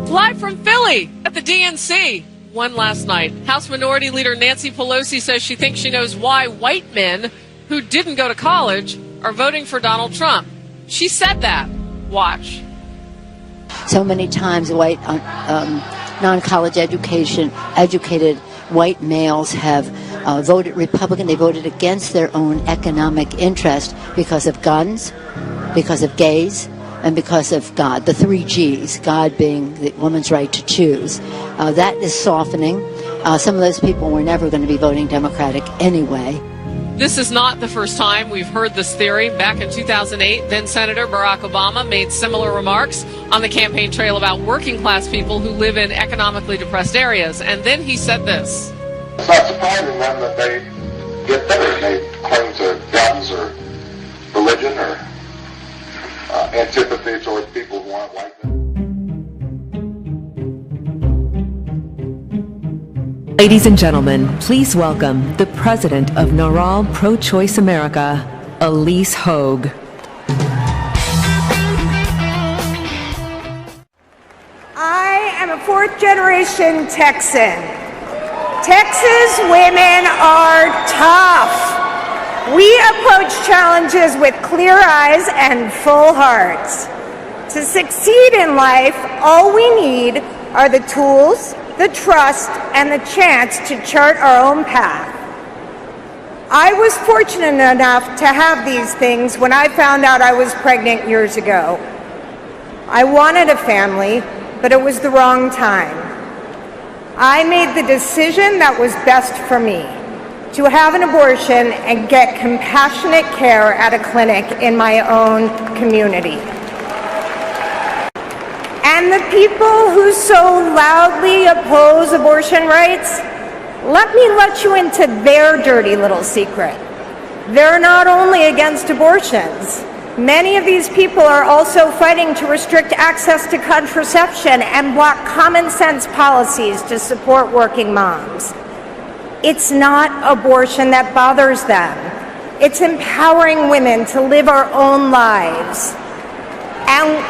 Live from Philly at the DNC. One last night. House Minority Leader Nancy Pelosi says she thinks she knows why white men who didn't go to college are voting for Donald Trump. She said that. Watch. So many times white, non-college educated white males have voted Republican. They voted against their own economic interest because of guns, because of gays, and because of God, the 3 Gs, God being the woman's right to choose. That is softening. Some of those people were never going to be voting Democratic anyway. This is not the first time we've heard this theory. Back in 2008, then Senator Barack Obama made similar remarks on the campaign trail about working class people who live in economically depressed areas. And then he said this. It's not surprising then that they get better. They claim to guns or religion or antipathy towards people who aren't like them. Ladies and gentlemen, please welcome the president of NARAL Pro-Choice America, Elise Hogue. I am a fourth-generation Texan. Texas women are tough. We approach challenges with clear eyes and full hearts. To succeed in life, all we need are the tools, the trust, and the chance to chart our own path. I was fortunate enough to have these things when I found out I was pregnant years ago. I wanted a family, but it was the wrong time. I made the decision that was best for me, to have an abortion and get compassionate care at a clinic in my own community. And the people who so loudly oppose abortion rights, let me let you into their dirty little secret. They're not only against abortions. Many of these people are also fighting to restrict access to contraception and block common sense policies to support working moms. It's not abortion that bothers them. It's empowering women to live our own lives. And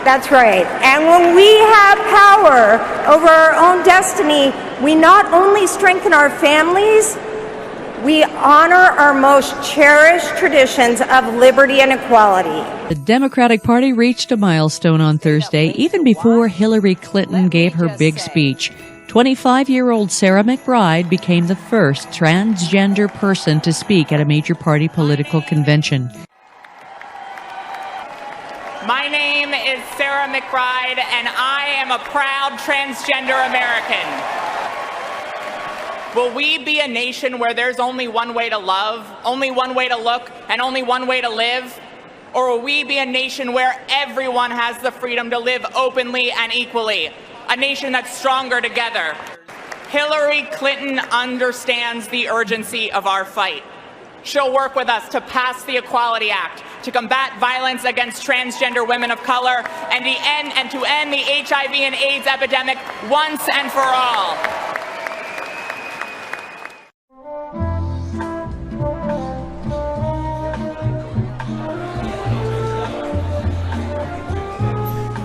that's right. And when we have power over our own destiny, we not only strengthen our families, we honor our most cherished traditions of liberty and equality. The Democratic Party reached a milestone on Thursday, even before Hillary Clinton gave her big speech. 25-year-old Sarah McBride became the first transgender person to speak at a major party political convention. My name is Sarah McBride, and I am a proud transgender American. Will we be a nation where there's only one way to love, only one way to look, and only one way to live? Or will we be a nation where everyone has the freedom to live openly and equally? A nation that's stronger together. Hillary Clinton understands the urgency of our fight. She'll work with us to pass the Equality Act, to combat violence against transgender women of color, and to end the HIV and AIDS epidemic once and for all.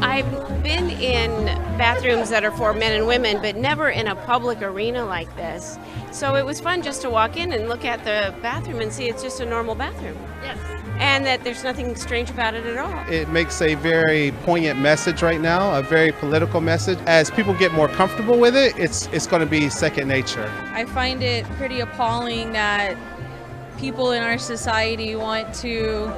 I've been in bathrooms that are for men and women, but never in a public arena like this. So it was fun just to walk in and look at the bathroom and see it's just a normal bathroom. Yes. And that there's nothing strange about it at all. It makes a very poignant message right now, a very political message. As people get more comfortable with it, it's going to be second nature. I find it pretty appalling that people in our society want to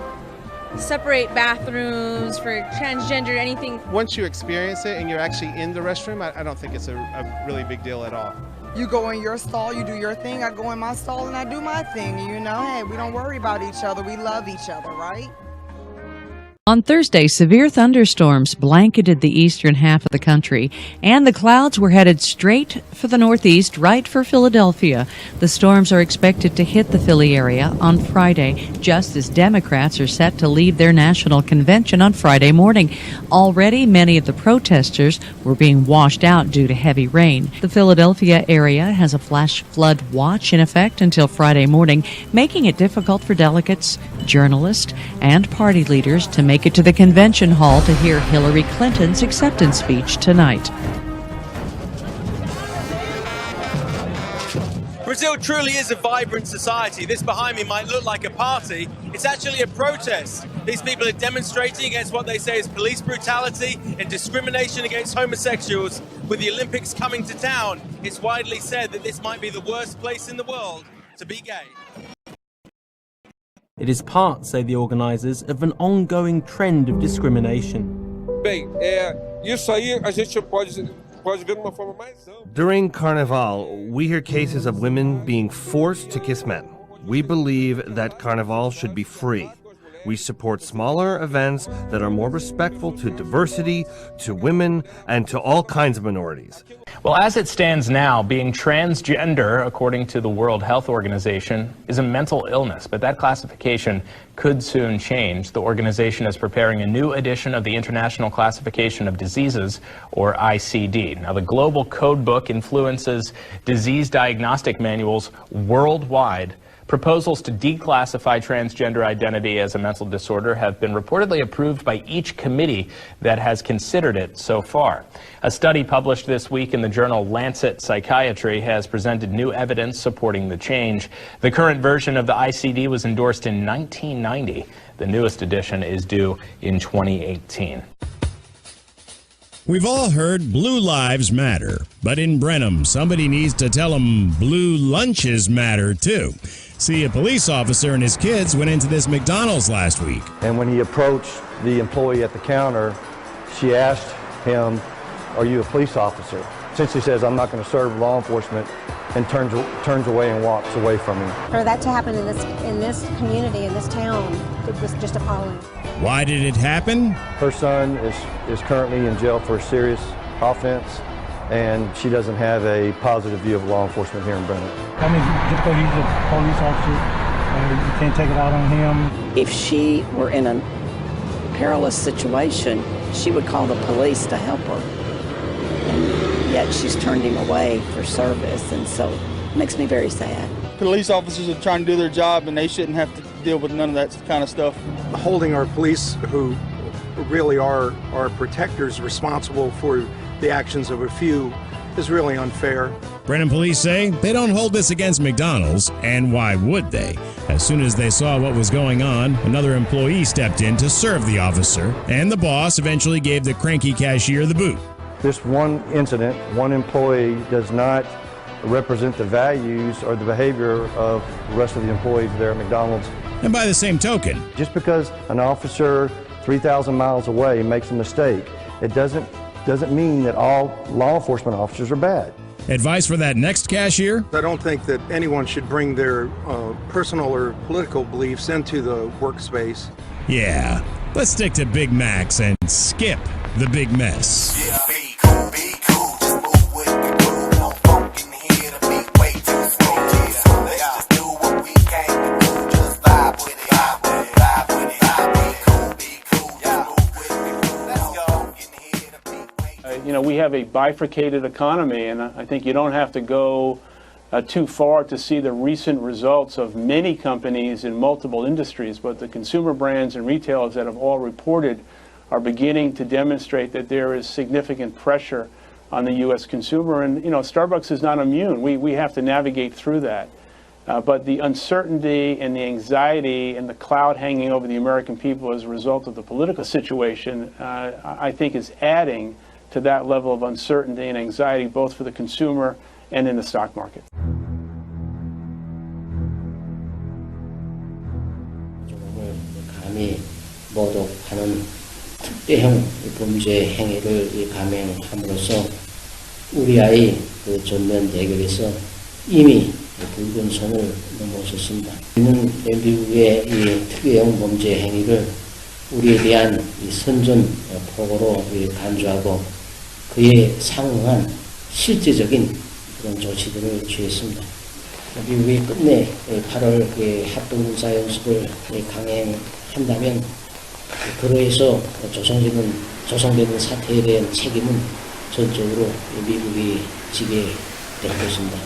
separate bathrooms for transgender, anything. Once you experience it and you're actually in the restroom, I don't think it's a really big deal at all. You go in your stall, you do your thing, I go in my stall and I do my thing, you know? Hey, we don't worry about each other, we love each other, right? On Thursday, severe thunderstorms blanketed the eastern half of the country, and the clouds were headed straight for the northeast, right for Philadelphia. The storms are expected to hit the Philly area on Friday, just as Democrats are set to leave their national convention on Friday morning. Already, many of the protesters were being washed out due to heavy rain. The Philadelphia area has a flash flood watch in effect until Friday morning, making it difficult for delegates, journalists, and party leaders to make make it to the convention hall to hear Hillary Clinton's acceptance speech tonight. Brazil truly is a vibrant society. This behind me might look like a party. It's actually a protest. These people are demonstrating against what they say is police brutality and discrimination against homosexuals. With the Olympics coming to town, it's widely said that this might be the worst place in the world to be gay. It is part, say the organisers, of an ongoing trend of discrimination. Bem, isso aí a gente pode ver de uma forma mais ampla. During Carnival, we hear cases of women being forced to kiss men. We believe that Carnival should be free. We support smaller events that are more respectful to diversity, to women, and to all kinds of minorities. Well, as it stands now, being transgender, according to the World Health Organization, is a mental illness, but that classification could soon change. The organization is preparing a new edition of the International Classification of Diseases, or ICD. Now, the global code book influences disease diagnostic manuals worldwide. Proposals to declassify transgender identity as a mental disorder have been reportedly approved by each committee that has considered it so far. A study published this week in the journal Lancet Psychiatry has presented new evidence supporting the change. The current version of the ICD was endorsed in 1990. The newest edition is due in 2018. We've all heard blue lives matter, but in Brenham, somebody needs to tell them blue lunches matter too. See, a police officer and his kids went into this McDonald's last week. And when he approached the employee at the counter, she asked him, "Are you a police officer?" Since he says, "I'm not going to serve law enforcement," and turns away and walks away from him. For that to happen in this community, in this town, it was just appalling. Why did it happen? Her son is currently in jail for a serious offense, and she doesn't have a positive view of law enforcement here in Brenham. I mean, just because he's a police officer, you can't take it out on him. If she were in a perilous situation, she would call the police to help her. And yet she's turned him away for service, and so it makes me very sad. Police officers are trying to do their job, and they shouldn't have to deal with none of that kind of stuff. Holding our police, who really are our protectors, responsible for the actions of a few is really unfair. Brenham police say they don't hold this against McDonald's, and why would they? As soon as they saw what was going on, another employee stepped in to serve the officer, and the boss eventually gave the cranky cashier the boot. This one incident, one employee does not represent the values or the behavior of the rest of the employees there at McDonald's. And by the same token, just because an officer 3,000 miles away makes a mistake, it doesn't mean that all law enforcement officers are bad. Advice for that next cashier? I don't think that anyone should bring their personal or political beliefs into the workspace. Yeah, let's stick to Big Macs and skip the big mess. Yeah, be cool, just move with the groove. No funk in here to be way too smooth. Yeah, let's just do what we came to do. Just vibe with it, vibe with it, vibe with it. Be cool, just move with the groove. Let's go in here to be way You know, we have a bifurcated economy, and I think you don't have to go too far to see the recent results of many companies in multiple industries, but the consumer brands and retailers that have all reported are beginning to demonstrate that there is significant pressure on the U.S. consumer. And, you know, Starbucks is not immune. We have to navigate through that. But the uncertainty and the anxiety and the cloud hanging over the American people as a result of the political situation, I think is adding to that level of uncertainty and anxiety, both for the consumer and in the stock market. 감히 모독하는 특대형 범죄 행위를 감행함으로써 우리와의 그 전면 대결에서 이미 붉은 선을 넘어섰습니다. 우리는 미국의 이 특유형 범죄 행위를 우리에 대한 이 선전 포고로 간주하고 그에 상응한 실제적인 그런 조치들을 취했습니다. 미국이 끝내 8월 합동군사 연습을 강행한다면 그로해서 조성되는 사태에 대한 책임은 전적으로 미국이 지게 될 것입니다.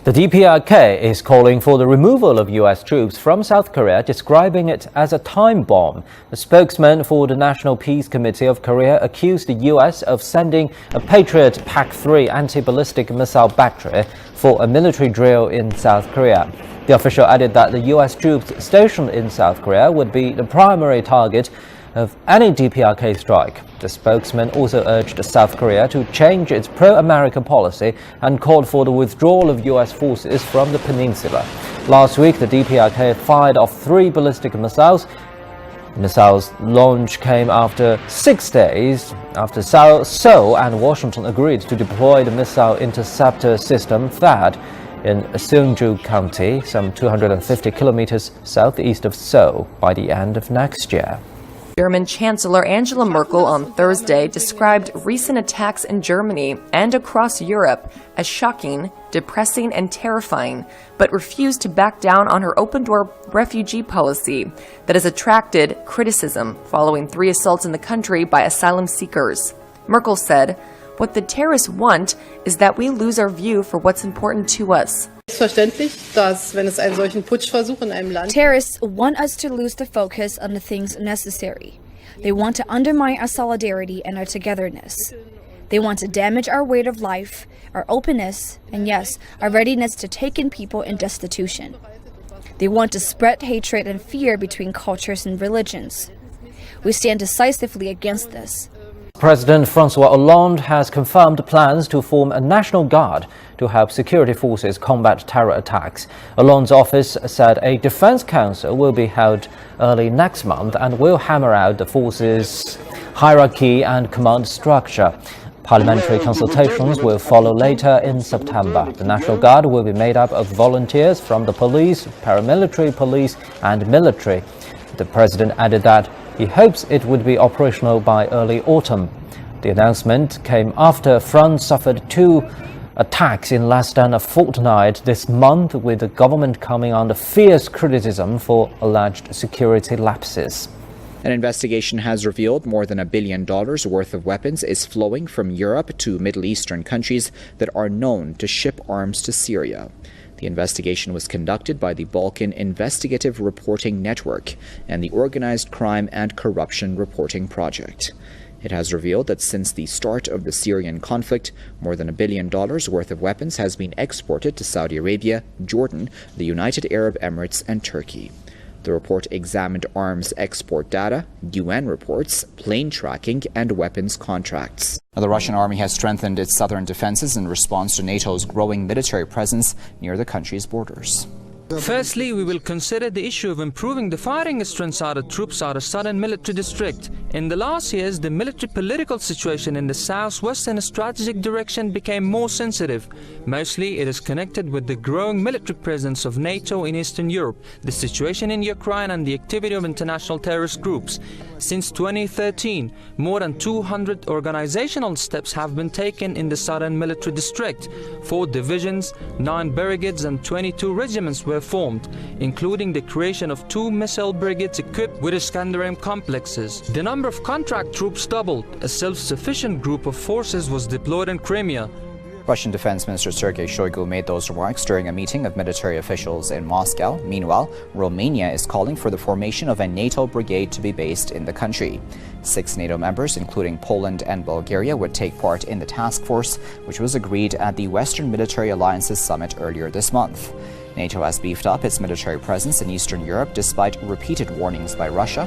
The DPRK is calling for the removal of U.S. troops from South Korea, describing it as a time bomb. The spokesman for the National Peace Committee of Korea accused the U.S. of sending a Patriot PAC-3 anti-ballistic missile battery for a military drill in South Korea. The official added that the U.S. troops stationed in South Korea would be the primary target of any DPRK strike. The spokesman also urged South Korea to change its pro-American policy and called for the withdrawal of U.S. forces from the peninsula. Last week, the DPRK fired off 3 ballistic missiles. The missiles' launch came after 6 days after Seoul and Washington agreed to deploy the missile interceptor system THAAD in Seongju County, some 250 kilometers southeast of Seoul, by the end of next year. German Chancellor Angela Merkel on Thursday described recent attacks in Germany and across Europe as shocking, depressing, and terrifying, but refused to back down on her open-door refugee policy that has attracted criticism following 3 assaults in the country by asylum seekers. Merkel said, "What the terrorists want is that we lose our view for what's important to us." Terrorists want us to lose the focus on the things necessary. They want to undermine our solidarity and our togetherness. They want to damage our way of life, our openness, and yes, our readiness to take in people in destitution. They want to spread hatred and fear between cultures and religions. We stand decisively against this. President Francois Hollande has confirmed plans to form a National Guard to help security forces combat terror attacks. Hollande's office said a defense council will be held early next month and will hammer out the forces' hierarchy and command structure. Parliamentary consultations will follow later in September. The National Guard will be made up of volunteers from the police, paramilitary police, and military. The president added that he hopes it would be operational by early autumn. The announcement came after France suffered 2 attacks in less than a fortnight this month, with the government coming under fierce criticism for alleged security lapses. An investigation has revealed more than $1 billion worth of weapons is flowing from Europe to Middle Eastern countries that are known to ship arms to Syria. The investigation was conducted by the Balkan Investigative Reporting Network and the Organized Crime and Corruption Reporting Project. It has revealed that since the start of the Syrian conflict, more than $1 billion worth of weapons has been exported to Saudi Arabia, Jordan, the United Arab Emirates, and Turkey. The report examined arms export data, UN reports, plane tracking, and weapons contracts. The Russian army has strengthened its southern defenses in response to NATO's growing military presence near the country's borders. Firstly, we will consider the issue of improving the firing strength of the troops out of southern military district. In the last years, the military political situation in the southwest and strategic direction became more sensitive. Mostly, it is connected with the growing military presence of NATO in Eastern Europe, the situation in Ukraine, and the activity of international terrorist groups. Since 2013, more than 200 organizational steps have been taken in the southern military district. 4 divisions, 9 brigades, and 22 regiments were formed, including the creation of 2 missile brigades equipped with Iskander-M complexes. The number of contract troops doubled. A self-sufficient group of forces was deployed in Crimea. Russian Defense Minister Sergei Shoigu made those remarks during a meeting of military officials in Moscow. Meanwhile, Romania is calling for the formation of a NATO brigade to be based in the country. 6 NATO members, including Poland and Bulgaria, would take part in the task force, which was agreed at the Western Military Alliances Summit earlier this month. NATO has beefed up its military presence in Eastern Europe despite repeated warnings by Russia.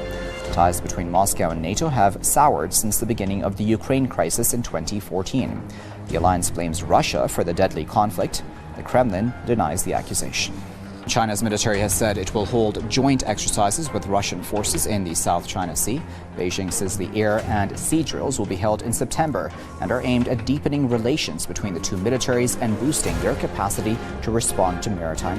Ties between Moscow and NATO have soured since the beginning of the Ukraine crisis in 2014. The alliance blames Russia for the deadly conflict. The Kremlin denies the accusation. China's military has said it will hold joint exercises with Russian forces in the South China Sea. Beijing says the air and sea drills will be held in September and are aimed at deepening relations between the 2 militaries and boosting their capacity to respond to maritime